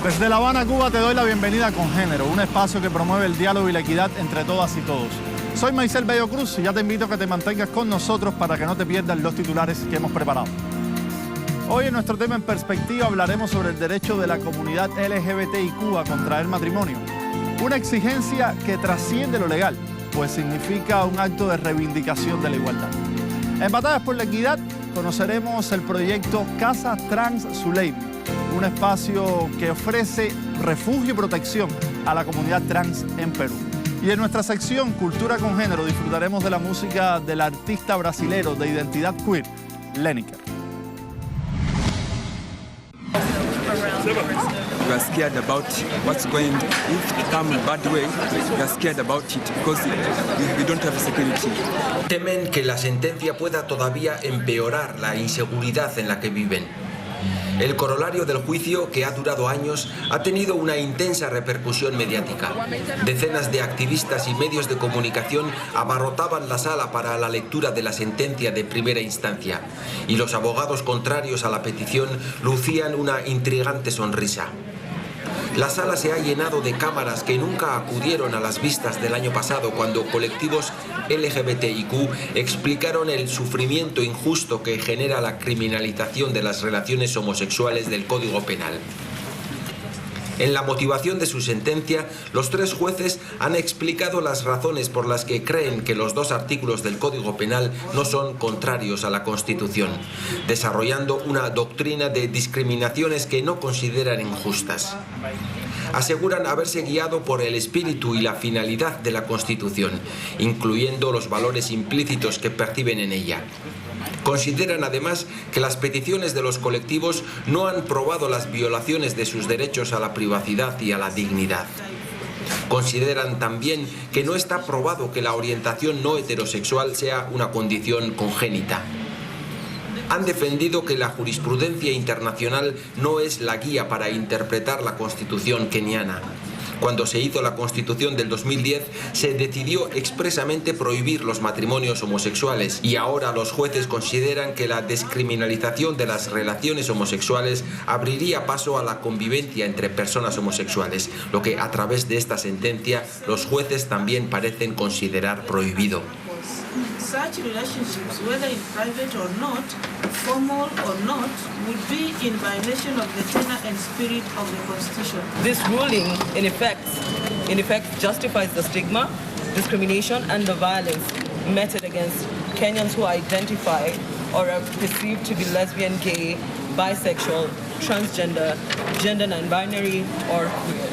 Desde La Habana, Cuba, te doy la bienvenida a Con Género, un espacio que promueve el diálogo y la equidad entre todas y todos. Soy Maisel Bello Cruz y ya te invito a que te mantengas con nosotros para que no te pierdas los titulares que hemos preparado. Hoy en nuestro tema en perspectiva hablaremos sobre el derecho de la comunidad LGBTIQ a contraer matrimonio. Una exigencia que trasciende lo legal, pues significa un acto de reivindicación de la igualdad. En Batallas por la Equidad conoceremos el proyecto Casa Trans Zuleimi, un espacio que ofrece refugio y protección a la comunidad trans en Perú. Y en nuestra sección Cultura con Género disfrutaremos de la música del artista brasilero de identidad queer, Lineker. You are scared about what's going, if it comes bad way, you are scared about it because we don't have security. Temen que la sentencia pueda todavía empeorar la inseguridad en la que viven. El corolario del juicio, que ha durado años, ha tenido una intensa repercusión mediática. Decenas de activistas y medios de comunicación abarrotaban la sala para la lectura de la sentencia de primera instancia, y los abogados contrarios a la petición lucían una intrigante sonrisa. La sala se ha llenado de cámaras que nunca acudieron a las vistas del año pasado cuando colectivos LGBTIQ explicaron el sufrimiento injusto que genera la criminalización de las relaciones homosexuales del Código Penal. En la motivación de su sentencia, los tres jueces han explicado las razones por las que creen que los dos artículos del Código Penal no son contrarios a la Constitución, desarrollando una doctrina de discriminaciones que no consideran injustas. Aseguran haberse guiado por el espíritu y la finalidad de la Constitución, incluyendo los valores implícitos que perciben en ella. Consideran además que las peticiones de los colectivos no han probado las violaciones de sus derechos a la privacidad y a la dignidad. Consideran también que no está probado que la orientación no heterosexual sea una condición congénita. Han defendido que la jurisprudencia internacional no es la guía para interpretar la Constitución keniana. Cuando se hizo la Constitución del 2010, se decidió expresamente prohibir los matrimonios homosexuales y ahora los jueces consideran que la descriminalización de las relaciones homosexuales abriría paso a la convivencia entre personas homosexuales, lo que a través de esta sentencia los jueces también parecen considerar prohibido. Such relationships, whether in private or not, formal or not, would be in violation of the tenor and spirit of the Constitution. This ruling, in effect, justifies the stigma, discrimination, and the violence meted against Kenyans who identify or are perceived to be lesbian, gay, bisexual, transgender, gender non-binary, or queer.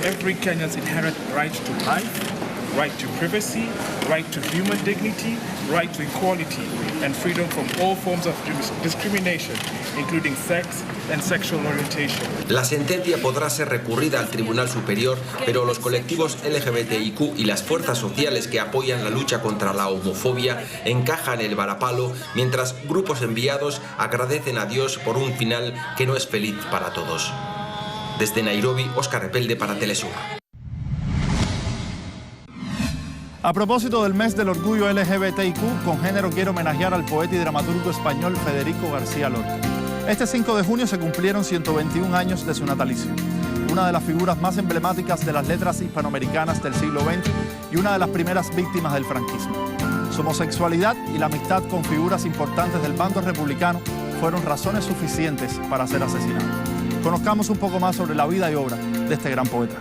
Every Kenyan's inherent right to life, right to privacy, right to human dignity, right to equality, and freedom from all forms of discrimination, including sex and sexual orientation. La sentencia podrá ser recurrida al Tribunal Superior, pero los colectivos LGBTIQ y las fuerzas sociales que apoyan la lucha contra la homofobia encajan el varapalo, mientras grupos enviados agradecen a Dios por un final que no es feliz para todos. Desde Nairobi, Óscar Repelde para Telesur. A propósito del mes del orgullo LGBTIQ, Con Género quiere homenajear al poeta y dramaturgo español Federico García Lorca. Este 5 de junio se cumplieron 121 años de su natalicio. Una de las figuras más emblemáticas de las letras hispanoamericanas del siglo XX y una de las primeras víctimas del franquismo. Su homosexualidad y la amistad con figuras importantes del bando republicano fueron razones suficientes para ser asesinado. Conozcamos un poco más sobre la vida y obra de este gran poeta.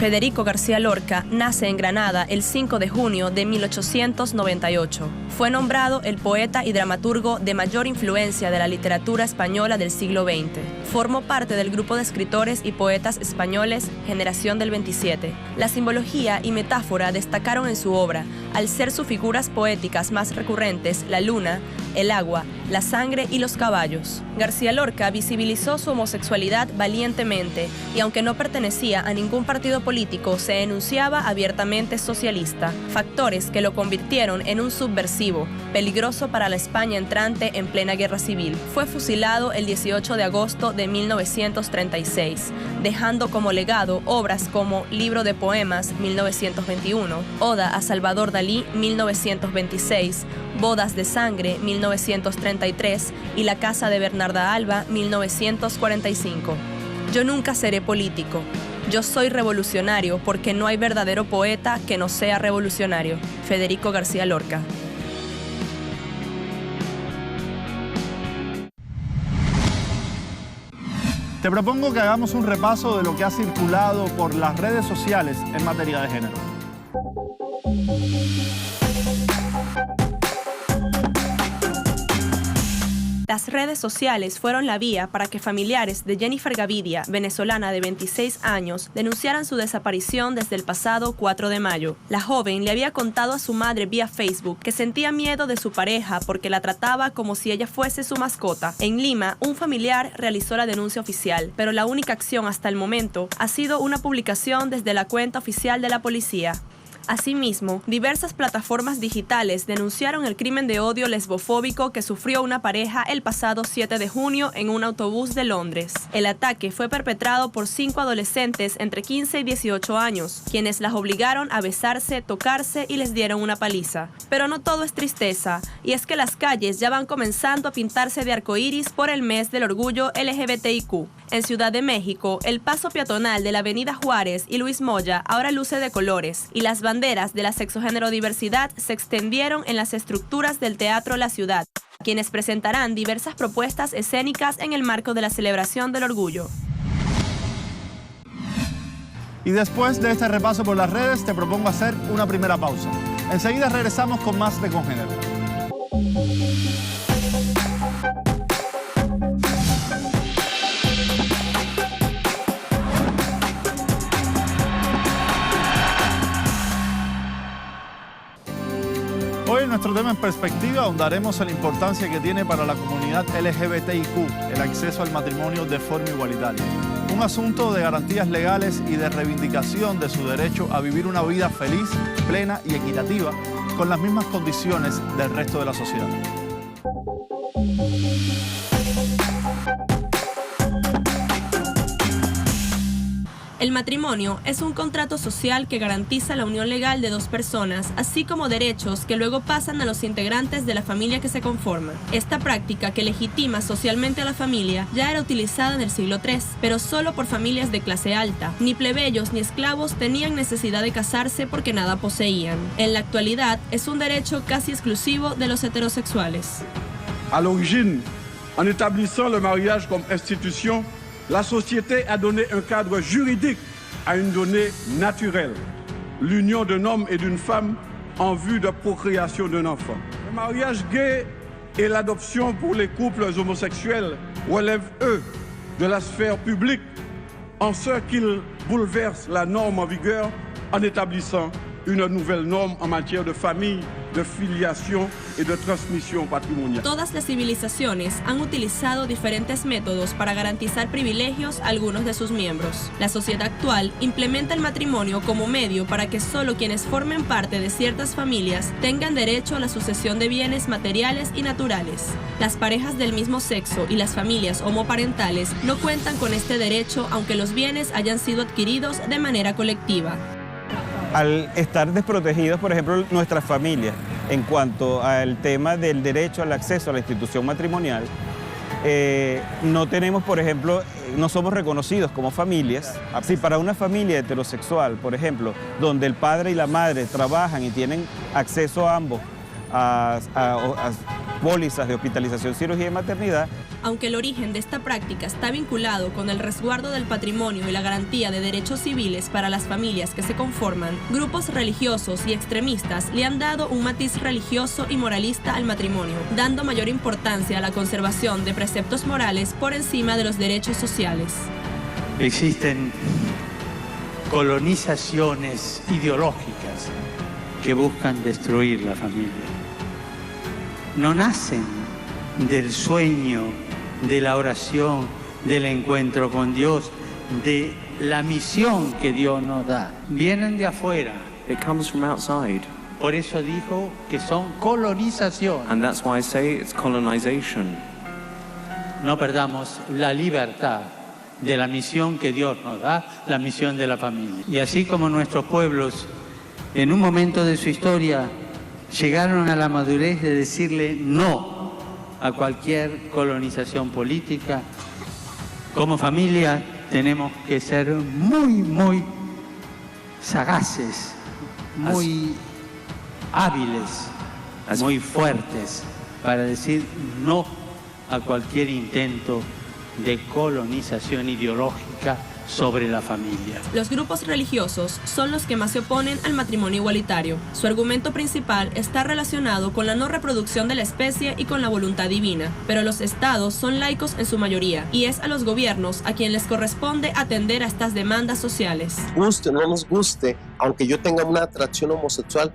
Federico García Lorca nace en Granada el 5 de junio de 1898. Fue nombrado el poeta y dramaturgo de mayor influencia de la literatura española del siglo XX. Formó parte del grupo de escritores y poetas españoles Generación del 27. La simbología y metáfora destacaron en su obra, al ser sus figuras poéticas más recurrentes la luna, el agua, la sangre y los caballos. García Lorca visibilizó su homosexualidad valientemente y aunque no pertenecía a ningún partido político, se enunciaba abiertamente socialista, factores que lo convirtieron en un subversivo, peligroso para la España entrante en plena guerra civil. Fue fusilado el 18 de agosto de 1936, dejando como legado obras como Libro de Poemas, 1921, Oda a Salvador Dalí, 1926, Bodas de Sangre, 1933 y La Casa de Bernarda Alba, 1945. Yo nunca seré político. Yo soy revolucionario porque no hay verdadero poeta que no sea revolucionario. Federico García Lorca. Te propongo que hagamos un repaso de lo que ha circulado por las redes sociales en materia de género. Las redes sociales fueron la vía para que familiares de Jennifer Gavidia, venezolana de 26 años, denunciaran su desaparición desde el pasado 4 de mayo. La joven le había contado a su madre vía Facebook que sentía miedo de su pareja porque la trataba como si ella fuese su mascota. En Lima, un familiar realizó la denuncia oficial, pero la única acción hasta el momento ha sido una publicación desde la cuenta oficial de la policía. Asimismo, diversas plataformas digitales denunciaron el crimen de odio lesbofóbico que sufrió una pareja el pasado 7 de junio en un autobús de Londres. El ataque fue perpetrado por 5 adolescentes entre 15 y 18 años, quienes las obligaron a besarse, tocarse y les dieron una paliza. Pero no todo es tristeza, y es que las calles ya van comenzando a pintarse de arcoíris por el mes del orgullo LGBTIQ. En Ciudad de México, el paso peatonal de la Avenida Juárez y Luis Moya ahora luce de colores, y las banderas de la sexogénero-diversidad se extendieron en las estructuras del Teatro La Ciudad, quienes presentarán diversas propuestas escénicas en el marco de la celebración del orgullo. Y después de este repaso por las redes, te propongo hacer una primera pausa. Enseguida regresamos con más de Congénero. Hoy en nuestro tema en perspectiva ahondaremos en la importancia que tiene para la comunidad LGBTIQ el acceso al matrimonio de forma igualitaria. Un asunto de garantías legales y de reivindicación de su derecho a vivir una vida feliz, plena y equitativa con las mismas condiciones del resto de la sociedad. El matrimonio es un contrato social que garantiza la unión legal de dos personas, así como derechos que luego pasan a los integrantes de la familia que se conforman. Esta práctica que legitima socialmente a la familia ya era utilizada en el siglo III, pero solo por familias de clase alta. Ni plebeyos ni esclavos tenían necesidad de casarse porque nada poseían. En la actualidad es un derecho casi exclusivo de los heterosexuales. À l'origine, en établissant le mariage comme institution, la société a donné un cadre juridique à une donnée naturelle, l'union d'un homme et d'une femme en vue de procréation d'un enfant. Le mariage gay et l'adoption pour les couples homosexuels relèvent, eux, de la sphère publique, en ce qu'ils bouleversent la norme en vigueur en établissant une nouvelle norme en matière de famille, de filiación y de transmisión patrimonial. Todas las civilizaciones han utilizado diferentes métodos para garantizar privilegios a algunos de sus miembros. La sociedad actual implementa el matrimonio como medio para que solo quienes formen parte de ciertas familias tengan derecho a la sucesión de bienes materiales y naturales. Las parejas del mismo sexo y las familias homoparentales no cuentan con este derecho, aunque los bienes hayan sido adquiridos de manera colectiva. Al estar desprotegidos, por ejemplo, nuestras familias, en cuanto al tema del derecho al acceso a la institución matrimonial, no tenemos, por ejemplo, no somos reconocidos como familias. Si para una familia heterosexual, por ejemplo, donde el padre y la madre trabajan y tienen acceso a ambos a pólizas de hospitalización, cirugía y maternidad. Aunque el origen de esta práctica está vinculado con el resguardo del patrimonio y la garantía de derechos civiles para las familias que se conforman, grupos religiosos y extremistas le han dado un matiz religioso y moralista al matrimonio, dando mayor importancia a la conservación de preceptos morales por encima de los derechos sociales. Existen colonizaciones ideológicas que buscan destruir la familia. No nacen del sueño de la oración, del encuentro con Dios, de la misión que Dios nos da. Vienen de afuera. It comes from outside. Por eso dijo que son colonización. And that's why I say it's colonization. No perdamos la libertad de la misión que Dios nos da, la misión de la familia. Y así como nuestros pueblos, en un momento de su historia, llegaron a la madurez de decirle no a cualquier colonización política, como familia tenemos que ser muy sagaces, muy hábiles, muy fuertes para decir no a cualquier intento de colonización ideológica sobre la familia. Los grupos religiosos son los que más se oponen al matrimonio igualitario. Su argumento principal está relacionado con la no reproducción de la especie y con la voluntad divina, pero los estados son laicos en su mayoría y es a los gobiernos a quien les corresponde atender a estas demandas sociales. Guste o no nos guste, aunque yo tenga una atracción homosexual,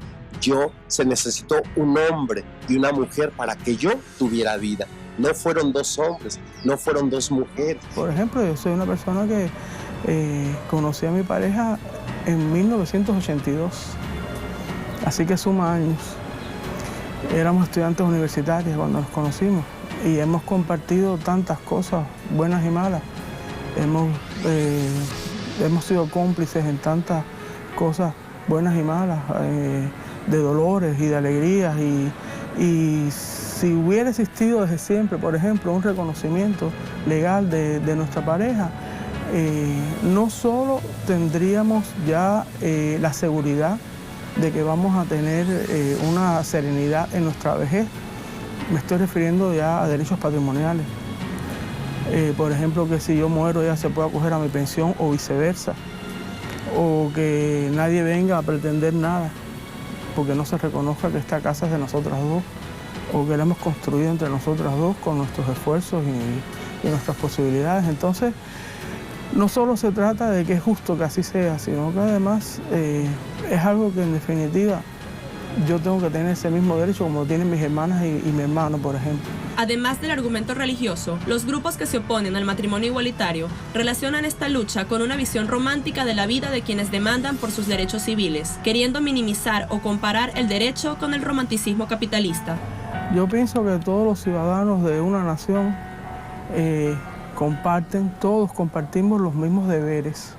se necesitó un hombre y una mujer para que yo tuviera vida. No fueron dos hombres, no fueron dos mujeres. Por ejemplo, yo soy una persona que conocí a mi pareja en 1982, así que suma años. Éramos estudiantes universitarios cuando nos conocimos y hemos compartido tantas cosas, buenas y malas. Hemos sido cómplices en tantas cosas buenas y malas, de dolores y de alegrías. Y si hubiera existido desde siempre, por ejemplo, un reconocimiento legal de nuestra pareja, no solo tendríamos ya la seguridad de que vamos a tener una serenidad en nuestra vejez, me estoy refiriendo ya a derechos patrimoniales. Por ejemplo, que si yo muero ya se pueda acoger a mi pensión o viceversa, o que nadie venga a pretender nada porque no se reconozca que esta casa es de nosotras dos, o que la hemos construido entre nosotras dos con nuestros esfuerzos y nuestras posibilidades. Entonces, no solo se trata de que es justo que así sea, sino que además es algo que en definitiva yo tengo que tener ese mismo derecho como lo tienen mis hermanas y mi hermano, por ejemplo. Además del argumento religioso, los grupos que se oponen al matrimonio igualitario relacionan esta lucha con una visión romántica de la vida de quienes demandan por sus derechos civiles, queriendo minimizar o comparar el derecho con el romanticismo capitalista. Yo pienso que todos los ciudadanos de una nación todos compartimos los mismos deberes.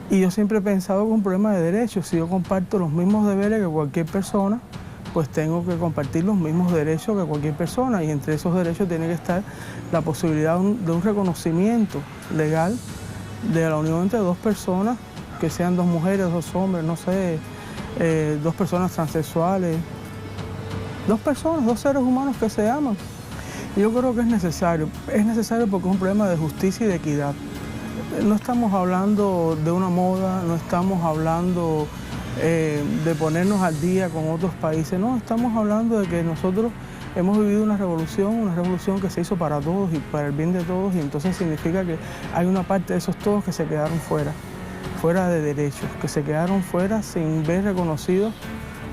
Y yo siempre he pensado que un problema de derechos, si yo comparto los mismos deberes que cualquier persona, pues tengo que compartir los mismos derechos que cualquier persona, y entre esos derechos tiene que estar la posibilidad de un reconocimiento legal de la unión entre dos personas, que sean dos mujeres, dos hombres, no sé, dos personas transexuales, dos personas, dos seres humanos que se aman. Yo creo que es necesario porque es un problema de justicia y de equidad. No estamos hablando de una moda, no estamos hablando de ponernos al día con otros países, no, estamos hablando de que nosotros hemos vivido una revolución que se hizo para todos y para el bien de todos, y entonces significa que hay una parte de esos todos que se quedaron fuera de derechos, que se quedaron fuera sin ver reconocido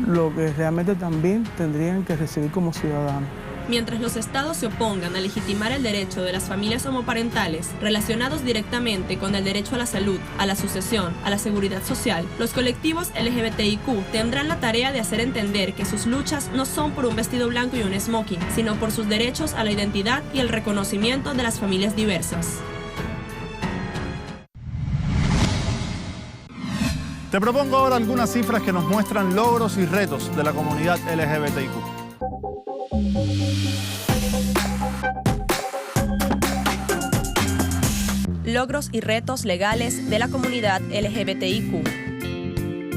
lo que realmente también tendrían que recibir como ciudadanos. Mientras los estados se opongan a legitimar el derecho de las familias homoparentales relacionados directamente con el derecho a la salud, a la sucesión, a la seguridad social, los colectivos LGBTIQ tendrán la tarea de hacer entender que sus luchas no son por un vestido blanco y un smoking, sino por sus derechos a la identidad y el reconocimiento de las familias diversas. Te propongo ahora algunas cifras que nos muestran logros y retos de la comunidad LGBTIQ. Logros y retos legales de la comunidad LGBTIQ.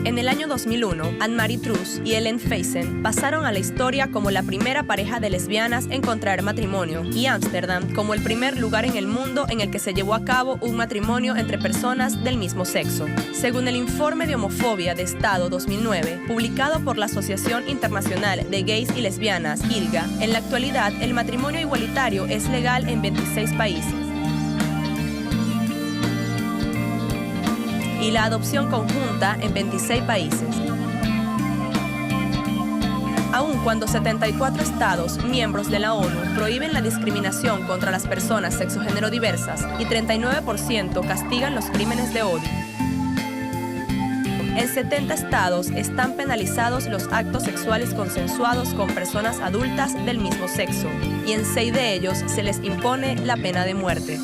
En el año 2001, Anne-Marie Truss y Ellen Feisen pasaron a la historia como la primera pareja de lesbianas en contraer matrimonio, y Ámsterdam como el primer lugar en el mundo en el que se llevó a cabo un matrimonio entre personas del mismo sexo. Según el informe de homofobia de Estado 2009, publicado por la Asociación Internacional de Gays y Lesbianas, ILGA, en la actualidad el matrimonio igualitario es legal en 26 países. Y la adopción conjunta en 26 países. Aun cuando 74 estados miembros de la ONU prohíben la discriminación contra las personas sexo-género diversas y 39% castigan los crímenes de odio. En 70 estados están penalizados los actos sexuales consensuados con personas adultas del mismo sexo, y en 6 de ellos se les impone la pena de muerte.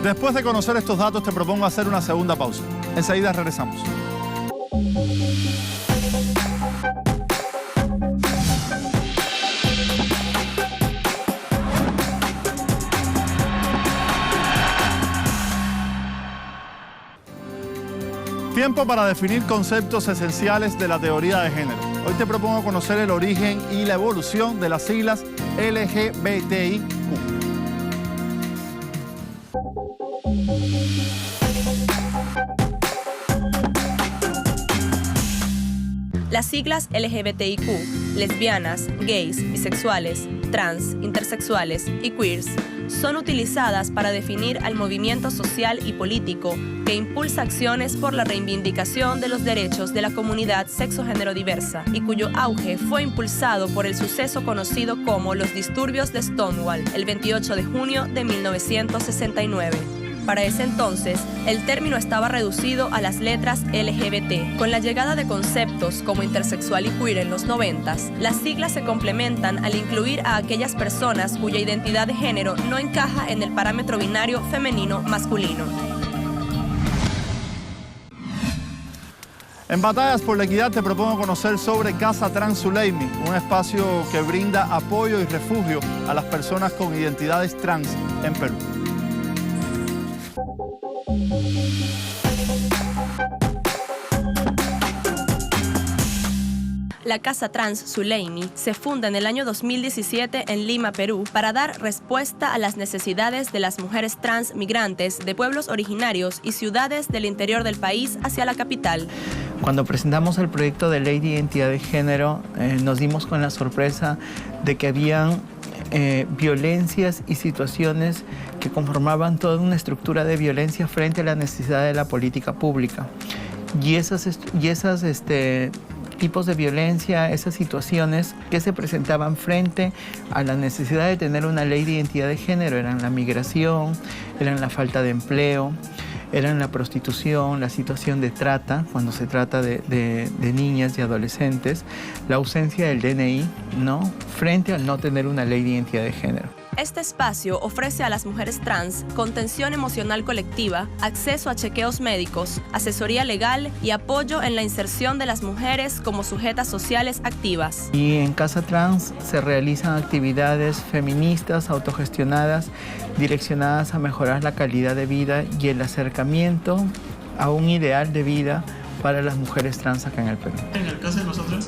Después de conocer estos datos, te propongo hacer una segunda pausa. Enseguida regresamos. Tiempo para definir conceptos esenciales de la teoría de género. Hoy te propongo conocer el origen y la evolución de las siglas LGBTIQ. Las siglas LGBTIQ, lesbianas, gays, bisexuales, trans, intersexuales y queers, son utilizadas para definir al movimiento social y político que impulsa acciones por la reivindicación de los derechos de la comunidad sexo-género diversa y cuyo auge fue impulsado por el suceso conocido como los disturbios de Stonewall, el 28 de junio de 1969. Para ese entonces, el término estaba reducido a las letras LGBT. Con la llegada de conceptos como intersexual y queer en los 90s, las siglas se complementan al incluir a aquellas personas cuya identidad de género no encaja en el parámetro binario femenino-masculino. En Batallas por la Equidad te propongo conocer sobre Casa Trans Zuleimi, un espacio que brinda apoyo y refugio a las personas con identidades trans en Perú. La Casa Trans Zuleimi se funda en el año 2017 en Lima, Perú, para dar respuesta a las necesidades de las mujeres trans migrantes de pueblos originarios y ciudades del interior del país hacia la capital. Cuando presentamos el proyecto de ley de identidad de género, nos dimos con la sorpresa de que habían violencias y situaciones que conformaban toda una estructura de violencia frente a la necesidad de la política pública. Y esas tipos de violencia, esas situaciones que se presentaban frente a la necesidad de tener una ley de identidad de género eran la migración, eran la falta de empleo, eran la prostitución, la situación de trata, cuando se trata de niñas y adolescentes, la ausencia del DNI, ¿no?, frente al no tener una ley de identidad de género. Este espacio ofrece a las mujeres trans contención emocional colectiva, acceso a chequeos médicos, asesoría legal y apoyo en la inserción de las mujeres como sujetas sociales activas. Y en Casa Trans se realizan actividades feministas autogestionadas direccionadas a mejorar la calidad de vida y el acercamiento a un ideal de vida para las mujeres trans acá en el Perú. En el caso de nosotros,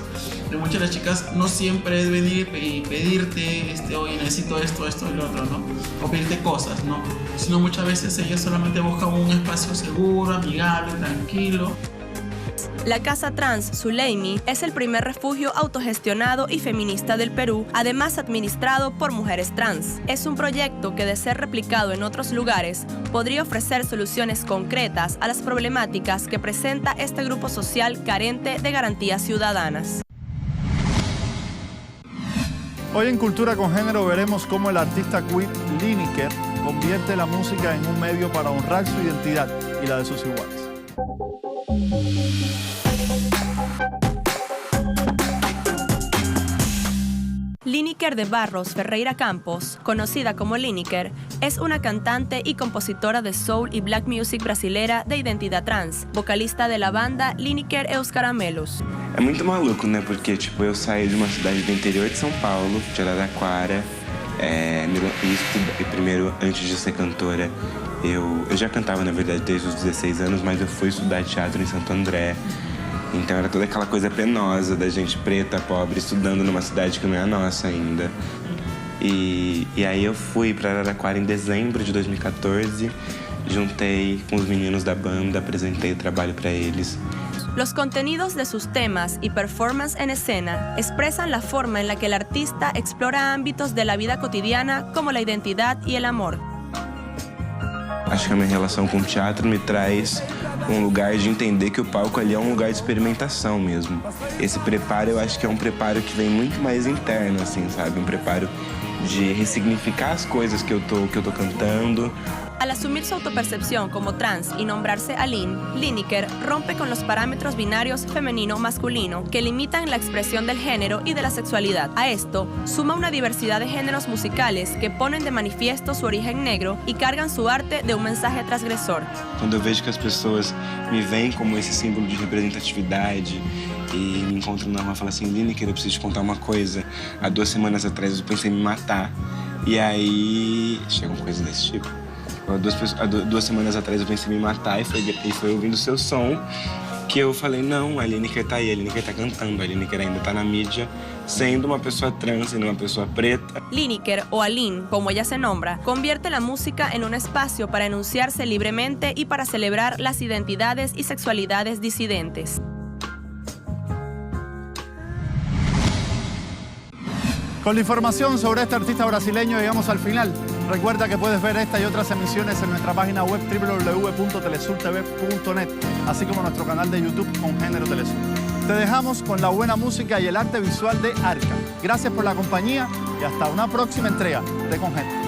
de muchas de las chicas, no siempre es venir y pedirte, oye, necesito esto y lo otro, ¿no? O pedirte cosas, ¿no? Sino muchas veces ellas solamente buscan un espacio seguro, amigable, tranquilo. La Casa Trans Zuleimi es el primer refugio autogestionado y feminista del Perú, además administrado por mujeres trans. Es un proyecto que, de ser replicado en otros lugares, podría ofrecer soluciones concretas a las problemáticas que presenta este grupo social carente de garantías ciudadanas. Hoy en Cultura con Género veremos cómo el artista queer Lineker convierte la música en un medio para honrar su identidad y la de sus iguales. Lineker de Barros Ferreira Campos, conocida como Lineker, es una cantante y compositora de soul y black music brasilera de identidad trans, vocalista de la banda Lineker e os Caramelos. É muito maluco, né? Porque, tipo, eu saí de uma cidade do interior de São Paulo, de Araraquara. Primeiro, antes de ser cantora, eu já cantava, na verdade, desde os 16 anos, mas eu fui estudar teatro em Santo André. Então era toda aquela coisa penosa da gente preta, pobre, estudando numa cidade que não é a nossa ainda. E aí eu fui para Araraquara em dezembro de 2014, juntei com os meninos da banda, apresentei o trabalho para eles. Los contenidos de sus temas y performance en escena expresan la forma en la que el artista explora ámbitos de la vida cotidiana como la identidad y el amor. Acho que a minha relação com o teatro me traz lugar de entender que o palco ali é lugar de experimentação mesmo. Esse preparo, eu acho que é preparo que vem muito mais interno, assim, sabe? Preparo de ressignificar as coisas que eu tô cantando. Al asumir su autopercepción como trans y nombrarse Aline, Lineker rompe con los parámetros binarios femenino-masculino que limitan la expresión del género y de la sexualidad. A esto suma una diversidad de géneros musicales que ponen de manifiesto su origen negro y cargan su arte de un mensaje transgresor. Quando eu vejo que as pessoas me veem como esse símbolo de representatividade e me encontram na rua e falam assim, Lineker, eu preciso te contar uma coisa. Há 2 semanas atrás eu pensei em me matar. E aí chegam coisas desse tipo. Há 2 semanas atrás eu pensei em me matar e foi ouvindo o seu som que eu falei, não, a Lineker tá aí, a Lineker tá cantando, a Lineker ainda tá na mídia, sendo uma pessoa trans, sendo uma pessoa preta. Lineker, o Aline, como ella se nombra, convierte la música en un espacio para enunciarse libremente y para celebrar las identidades y sexualidades disidentes. Con la información sobre este artista brasileño llegamos al final. Recuerda que puedes ver esta y otras emisiones en nuestra página web www.telesurtv.net, así como nuestro canal de YouTube Congénero Telesur. Te dejamos con la buena música y el arte visual de Arca. Gracias por la compañía y hasta una próxima entrega de Congénero.